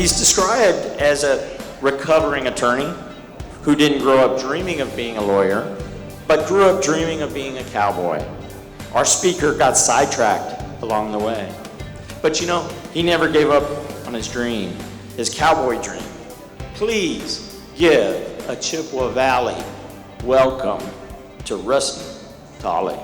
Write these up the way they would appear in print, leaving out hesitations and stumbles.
He's described as a recovering attorney who didn't grow up dreaming of being a lawyer, but grew up dreaming of being a cowboy. Our speaker got sidetracked along the way. But you know, he never gave up on his dream, his cowboy dream. Please give a Chippewa Valley welcome to Rusty Tolley.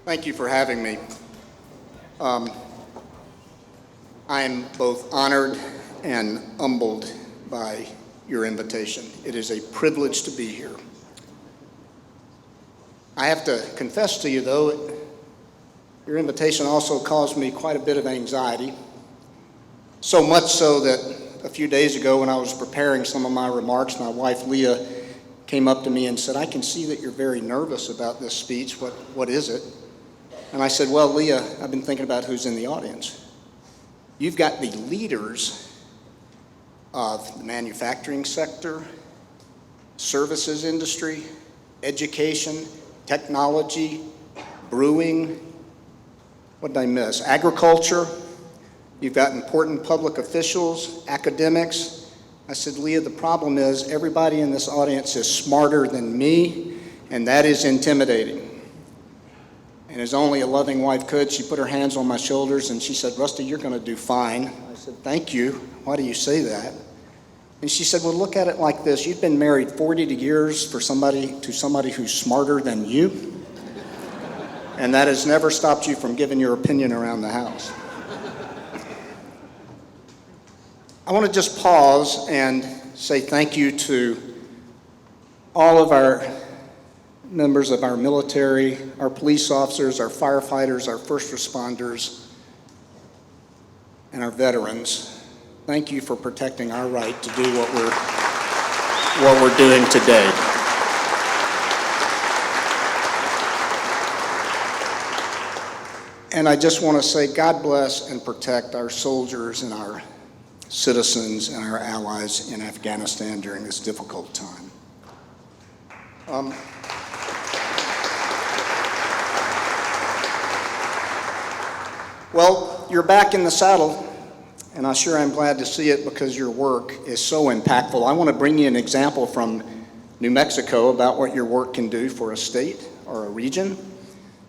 Thank you for having me. I am both honored and humbled by your invitation. It is a privilege to be here. I have to confess to you, though, your invitation also caused me quite a bit of anxiety, so much so that a few days ago when I was preparing some of my remarks, my wife Leah came up to me and said, "I can see that you're very nervous about this speech. What is it?" And I said, "Well, Leah, I've been thinking about who's in the audience. You've got the leaders of the manufacturing sector, services industry, education, technology, brewing, what did I miss? Agriculture. You've got important public officials, academics." I said, "Leah, the problem is everybody in this audience is smarter than me, and that is intimidating." And as only a loving wife could, she put her hands on my shoulders and she said, "Rusty, you're going to do fine." I said, "Thank you. Why do you say that?" And she said, "Well, look at it like this. You've been married 40 years to somebody who's smarter than you, and that has never stopped you from giving your opinion around the house." I want to just pause and say thank you to all of our members of our military, our police officers, our firefighters, our first responders, and our veterans. Thank you for protecting our right to do what we're doing today. And I just want to say God bless and protect our soldiers and our citizens and our allies in Afghanistan during this difficult time. Well, you're back in the saddle, and I'm glad to see it because your work is so impactful. I want to bring you an example from New Mexico about what your work can do for a state or a region.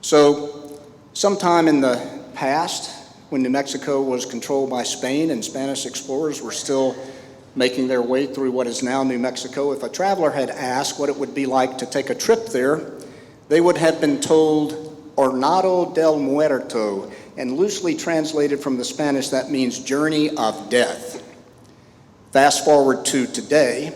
So, sometime in the past, when New Mexico was controlled by Spain and Spanish explorers were still making their way through what is now New Mexico, if a traveler had asked what it would be like to take a trip there, they would have been told Hornado del Muerto, and loosely translated from the Spanish, that means journey of death. Fast forward to today,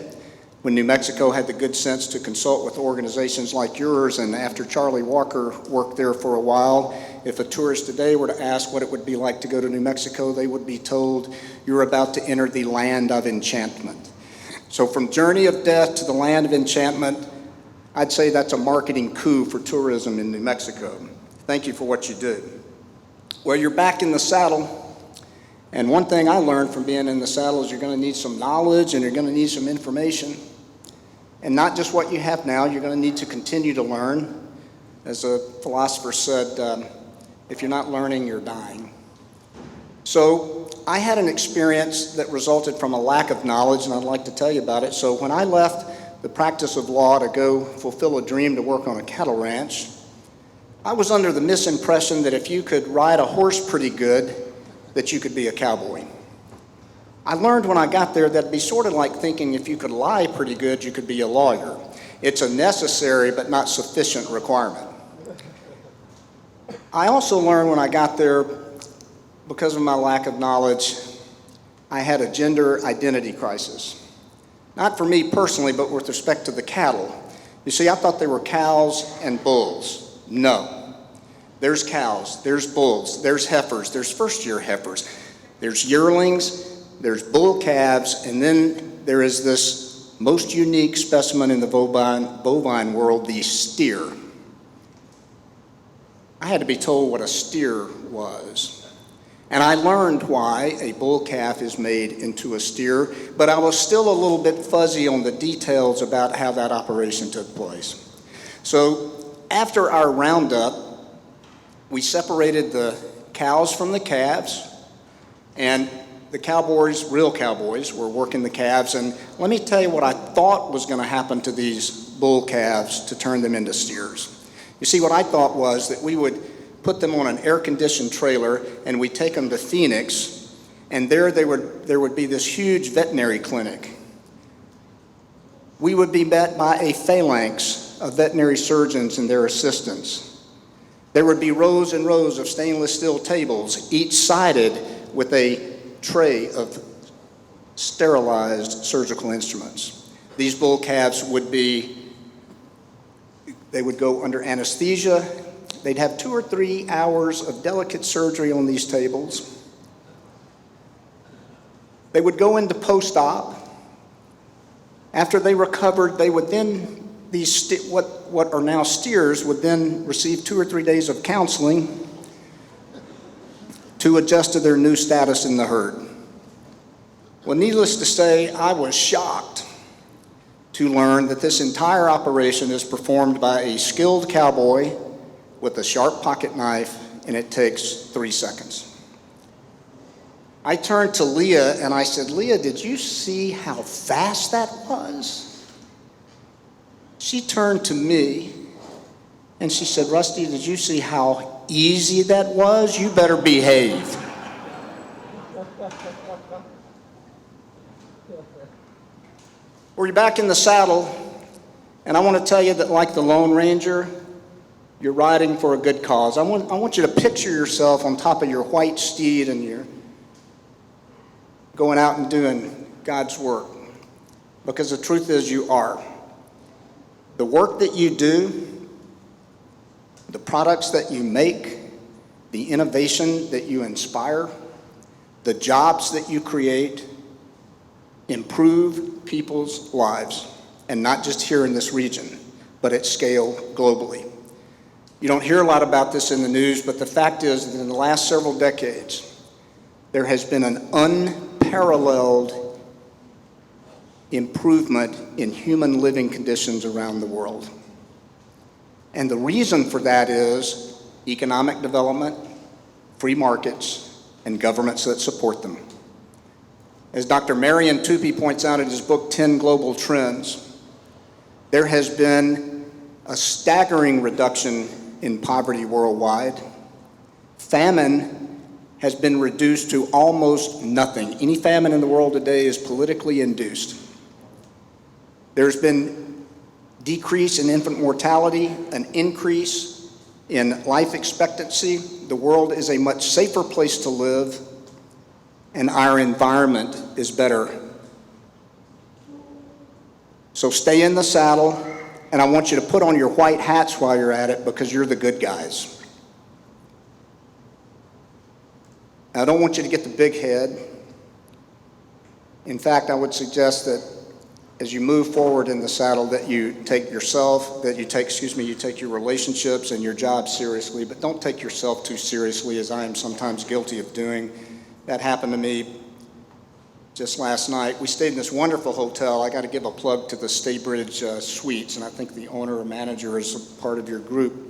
when New Mexico had the good sense to consult with organizations like yours, and after Charlie Walker worked there for a while, if a tourist today were to ask what it would be like to go to New Mexico, they would be told, "You're about to enter the land of enchantment." So from journey of death to the land of enchantment, I'd say that's a marketing coup for tourism in New Mexico. Thank you for what you do. Well, you're back in the saddle, and one thing I learned from being in the saddle is you're going to need some knowledge and you're going to need some information. And not just what you have now, you're going to need to continue to learn. As a philosopher said, if you're not learning, you're dying. So I had an experience that resulted from a lack of knowledge, and I'd like to tell you about it. So when I left the practice of law to go fulfill a dream to work on a cattle ranch, I was under the misimpression that if you could ride a horse pretty good, that you could be a cowboy. I learned when I got there that it'd be sort of like thinking if you could lie pretty good, you could be a lawyer. It's a necessary but not sufficient requirement. I also learned when I got there, because of my lack of knowledge, I had a gender identity crisis. Not for me personally, but with respect to the cattle. You see, I thought they were cows and bulls. No. There's cows, there's bulls, there's heifers, there's first-year heifers, there's yearlings, there's bull calves, and then there is this most unique specimen in the bovine world, the steer. I had to be told what a steer was. And I learned why a bull calf is made into a steer, but I was still a little bit fuzzy on the details about how that operation took place. So after our roundup, we separated the cows from the calves, and the cowboys, real cowboys, were working the calves. And let me tell you what I thought was going to happen to these bull calves to turn them into steers. You see, what I thought was that we would put them on an air-conditioned trailer, and we'd take them to Phoenix, and there would be this huge veterinary clinic. We would be met by a phalanx of veterinary surgeons and their assistants. There would be rows and rows of stainless steel tables, each sided with a tray of sterilized surgical instruments. These bull calves would go under anesthesia. They'd have 2 or 3 hours of delicate surgery on these tables. They would go into post-op. After they recovered, they would then, what are now steers, would then receive 2 or 3 days of counseling to adjust to their new status in the herd. Well, needless to say, I was shocked to learn that this entire operation is performed by a skilled cowboy with a sharp pocket knife, and it takes 3 seconds. I turned to Leah and I said, "Leah, did you see how fast that was?" She turned to me and she said, "Rusty, did you see how easy that was? You better behave." We're back in the saddle, and I want to tell you that, like the Lone Ranger, you're riding for a good cause. I want you to picture yourself on top of your white steed, and you're going out and doing God's work. Because the truth is, you are. The work that you do, the products that you make, the innovation that you inspire, the jobs that you create, improve people's lives, and not just here in this region, but at scale globally. You don't hear a lot about this in the news, but the fact is that in the last several decades, there has been an unparalleled improvement in human living conditions around the world. And the reason for that is economic development, free markets, and governments that support them. As Dr. Marion Tupy points out in his book, 10 Global Trends, there has been a staggering reduction in poverty worldwide. Famine has been reduced to almost nothing. Any famine in the world today is politically induced. There's been decrease in infant mortality, an increase in life expectancy. The world is a much safer place to live, and our environment is better. So stay in the saddle, and I want you to put on your white hats while you're at it, because you're the good guys. I don't want you to get the big head. In fact, I would suggest that as you move forward in the saddle, that you take yourself, you take your relationships and your job seriously, but don't take yourself too seriously, as I am sometimes guilty of doing. That happened to me just last night. We stayed in this wonderful hotel. I got to give a plug to the Staybridge Suites, and I think the owner or manager is a part of your group.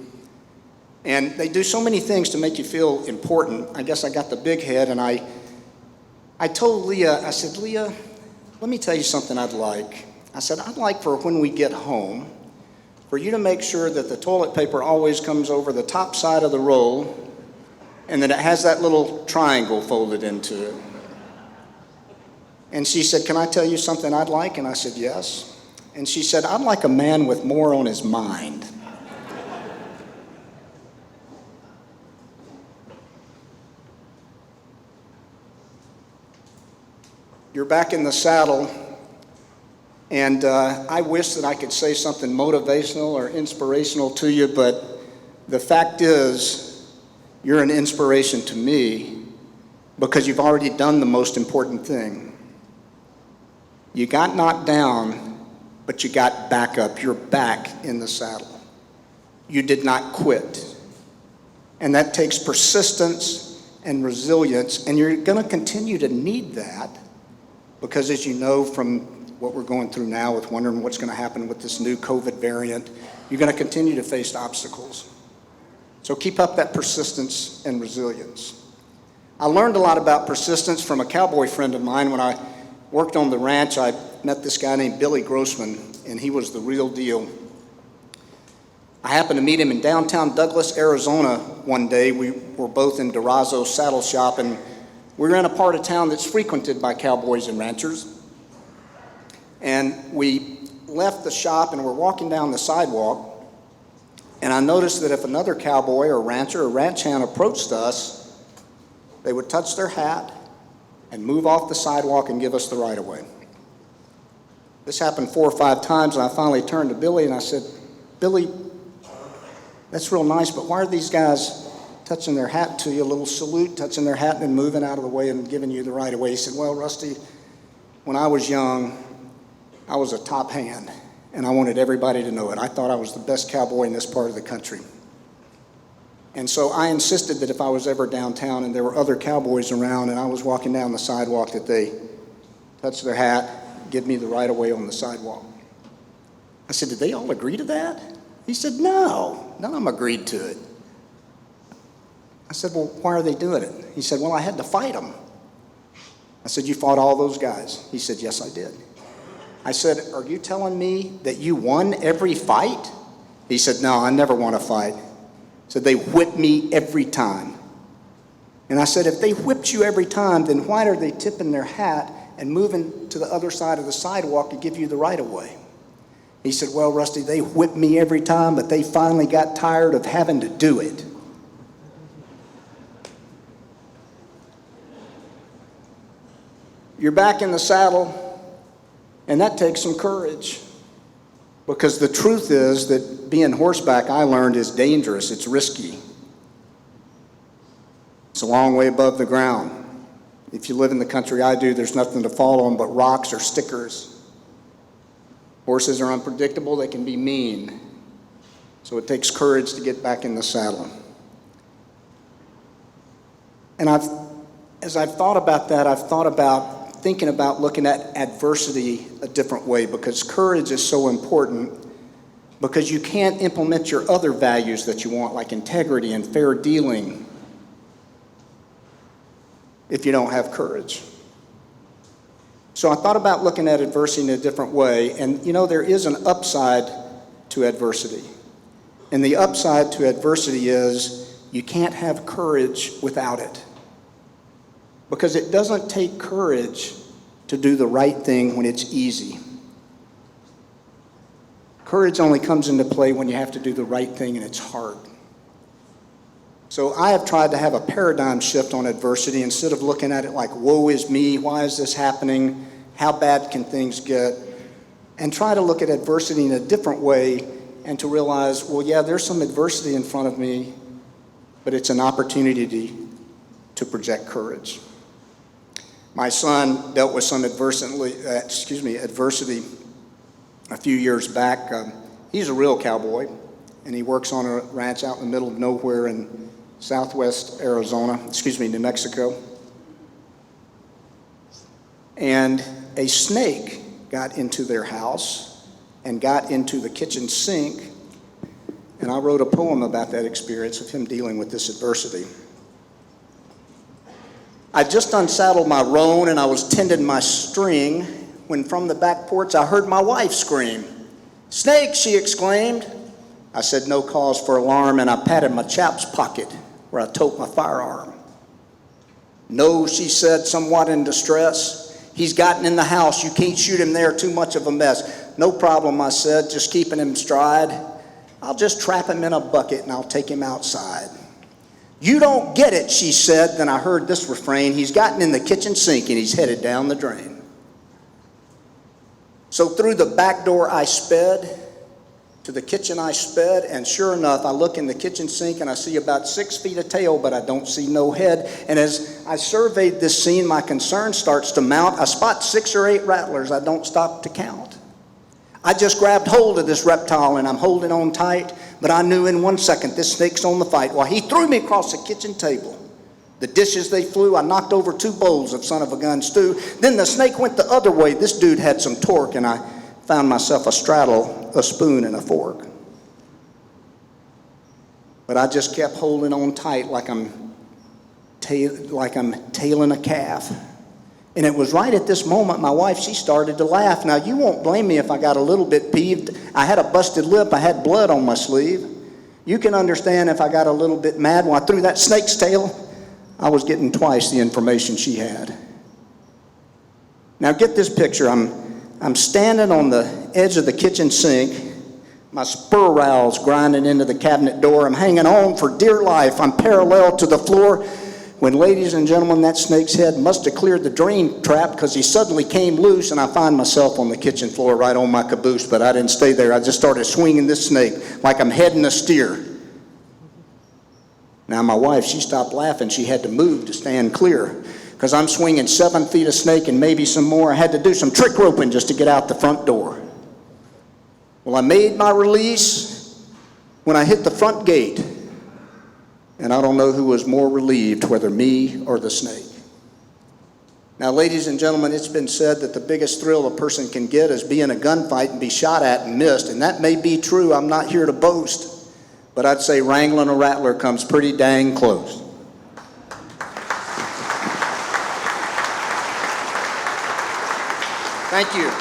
And they do so many things to make you feel important. I guess I got the big head, and I told Leah, I said, "Leah, let me tell you something I'd like." I said, "I'd like for when we get home, for you to make sure that the toilet paper always comes over the top side of the roll, and that it has that little triangle folded into it." And she said, "Can I tell you something I'd like?" And I said, "Yes." And she said, "I'd like a man with more on his mind." You're back in the saddle, and I wish that I could say something motivational or inspirational to you, but the fact is, you're an inspiration to me because you've already done the most important thing. You got knocked down, but you got back up. You're back in the saddle. You did not quit. And that takes persistence and resilience, and you're going to continue to need that because, as you know from what we're going through now with wondering what's going to happen with this new COVID variant, you're going to continue to face obstacles. So keep up that persistence and resilience. I learned a lot about persistence from a cowboy friend of mine. When I worked on the ranch, I met this guy named Billy Grossman, and he was the real deal. I happened to meet him in downtown Douglas, Arizona one day. We were both in Durazo's saddle shop, and we were in a part of town that's frequented by cowboys and ranchers. And we left the shop and we're walking down the sidewalk, and I noticed that if another cowboy or rancher or ranch hand approached us, they would touch their hat and move off the sidewalk and give us the right of way. This happened 4 or 5 times, and I finally turned to Billy and I said, "Billy, that's real nice, but why are these guys touching their hat to you, a little salute, touching their hat and then moving out of the way and giving you the right of way?" He said, "Well, Rusty, when I was young, I was a top hand, and I wanted everybody to know it. I thought I was the best cowboy in this part of the country. And so I insisted that if I was ever downtown and there were other cowboys around and I was walking down the sidewalk, that they touch their hat, give me the right of way on the sidewalk." I said, "Did they all agree to that?" He said, "No, none of them agreed to it." I said, "Well, why are they doing it?" He said, "Well, I had to fight them." I said, "You fought all those guys?" He said, "Yes, I did." I said, "Are you telling me that you won every fight?" He said, "No, I never won a fight." He said, "They whipped me every time." And I said, "If they whipped you every time, then why are they tipping their hat and moving to the other side of the sidewalk to give you the right of way?" He said, "Well, Rusty, they whipped me every time, but they finally got tired of having to do it." You're back in the saddle, and that takes some courage. Because the truth is that being horseback, I learned, is dangerous. It's risky. It's a long way above the ground. If you live in the country I do, there's nothing to fall on but rocks or stickers. Horses are unpredictable. They can be mean. So it takes courage to get back in the saddle. And as I've thought about that, I've thought about thinking about looking at adversity a different way, because courage is so important, because you can't implement your other values that you want, like integrity and fair dealing, if you don't have courage. So I thought about looking at adversity in a different way, and you know, there is an upside to adversity. And the upside to adversity is you can't have courage without it. Because it doesn't take courage to do the right thing when it's easy. Courage only comes into play when you have to do the right thing and it's hard. So I have tried to have a paradigm shift on adversity. Instead of looking at it like, woe is me, why is this happening, how bad can things get, and try to look at adversity in a different way and to realize, well, yeah, there's some adversity in front of me, but it's an opportunity to project courage. My son dealt with some adversity a few years back. He's a real cowboy, and he works on a ranch out in the middle of nowhere in southwest New Mexico. And a snake got into their house and got into the kitchen sink, and I wrote a poem about that experience of him dealing with this adversity. I just unsaddled my roan and I was tending my string when from the back porch I heard my wife scream. "Snake!" she exclaimed. I said no cause for alarm, and I patted my chaps pocket where I tote my firearm. "No," she said, somewhat in distress. "He's gotten in the house. You can't shoot him there, too much of a mess." "No problem," I said, just keeping him stride. "I'll just trap him in a bucket and I'll take him outside." "You don't get it," she said. Then I heard this refrain: "He's gotten in the kitchen sink and he's headed down the drain." So through the back door I sped, to the kitchen I sped, and sure enough, I look in the kitchen sink and I see about 6 feet of tail, but I don't see no head. And as I surveyed this scene, my concern starts to mount. I spot 6 or 8 rattlers. I don't stop to count. I just grabbed hold of this reptile and I'm holding on tight, but I knew in 1 second this snake's on the fight. Well, he threw me across the kitchen table The dishes, they flew. I knocked over 2 bowls of son of a gun stew. Then the snake went the other way. This dude had some torque, and I found myself astraddle a spoon and a fork. But I just kept holding on tight like I'm tailing a calf. And it was right at this moment my wife, she started to laugh. Now, you won't blame me if I got a little bit peeved. I had a busted lip. I had blood on my sleeve. You can understand if I got a little bit mad when I threw that snake's tail. I was getting twice the information she had. Now, get this picture. I'm standing on the edge of the kitchen sink. My spur rowels grinding into the cabinet door. I'm hanging on for dear life. I'm parallel to the floor. When, ladies and gentlemen, that snake's head must have cleared the drain trap because he suddenly came loose, and I find myself on the kitchen floor right on my caboose, but I didn't stay there. I just started swinging this snake like I'm heading a steer. Now, my wife, she stopped laughing. She had to move to stand clear because I'm swinging 7 feet of snake and maybe some more. I had to do some trick roping just to get out the front door. Well, I made my release when I hit the front gate. And I don't know who was more relieved, whether me or the snake. Now, ladies and gentlemen, it's been said that the biggest thrill a person can get is be in a gunfight and be shot at and missed. And that may be true. I'm not here to boast. But I'd say wrangling a rattler comes pretty dang close. Thank you.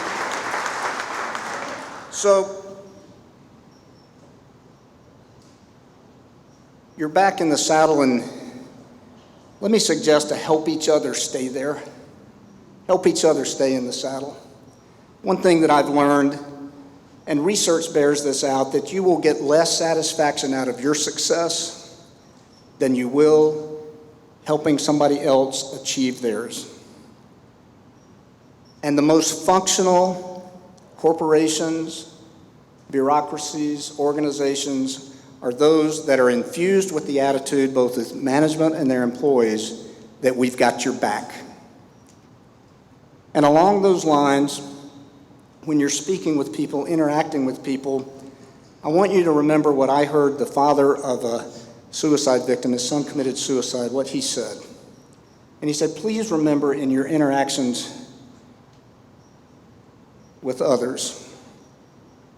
So, you're back in the saddle, and let me suggest to help each other stay there. Help each other stay in the saddle. One thing that I've learned, and research bears this out, that you will get less satisfaction out of your success than you will helping somebody else achieve theirs. And the most functional corporations, bureaucracies, organizations are those that are infused with the attitude, both as management and their employees, that we've got your back. And along those lines, when you're speaking with people, interacting with people, I want you to remember what I heard the father of a suicide victim, his son committed suicide, what he said. And he said, please remember in your interactions with others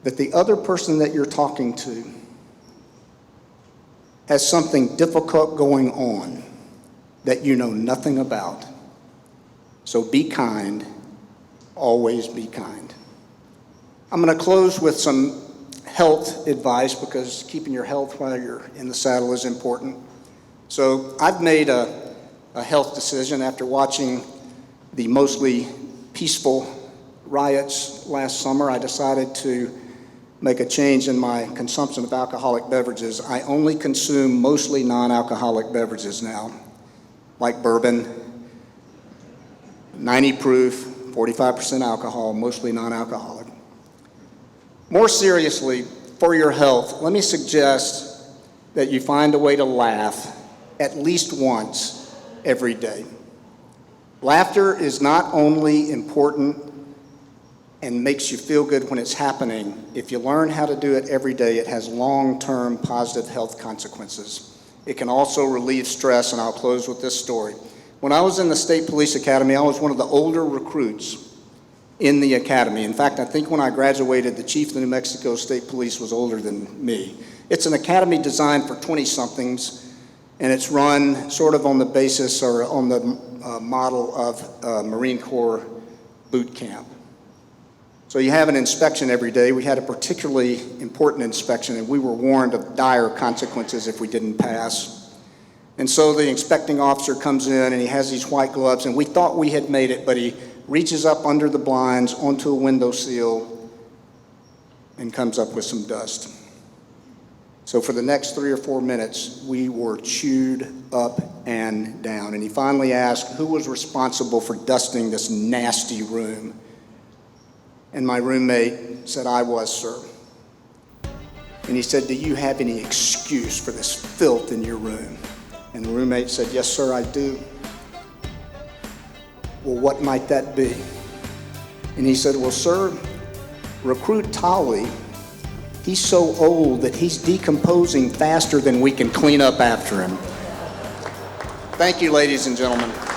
that the other person that you're talking to has something difficult going on that you know nothing about. So be kind, always be kind. I'm going to close with some health advice because keeping your health while you're in the saddle is important. So I've made a health decision after watching the mostly peaceful riots last summer. I decided to make a change in my consumption of alcoholic beverages. I only consume mostly non-alcoholic beverages now, like bourbon, 90 proof, 45% alcohol, mostly non-alcoholic. More seriously, for your health, let me suggest that you find a way to laugh at least once every day. Laughter is not only important and makes you feel good when it's happening. If you learn how to do it every day, it has long-term positive health consequences. It can also relieve stress, and I'll close with this story. When I was in the State Police Academy, I was one of the older recruits in the academy. In fact, I think when I graduated, the chief of the New Mexico State Police was older than me. It's an academy designed for 20-somethings, and it's run sort of on the basis or on the model of Marine Corps boot camp. So you have an inspection every day. We had a particularly important inspection, and we were warned of dire consequences if we didn't pass. And so the inspecting officer comes in, and he has these white gloves, and we thought we had made it, but he reaches up under the blinds onto a windowsill and comes up with some dust. So for the next 3 or 4 minutes, we were chewed up and down. And he finally asked who was responsible for dusting this nasty room. And my roommate said, I was, sir. And he said, do you have any excuse for this filth in your room? And the roommate said, yes, sir, I do. Well, what might that be? And he said, well, sir, recruit Tolly, he's so old that he's decomposing faster than we can clean up after him. Thank you, ladies and gentlemen.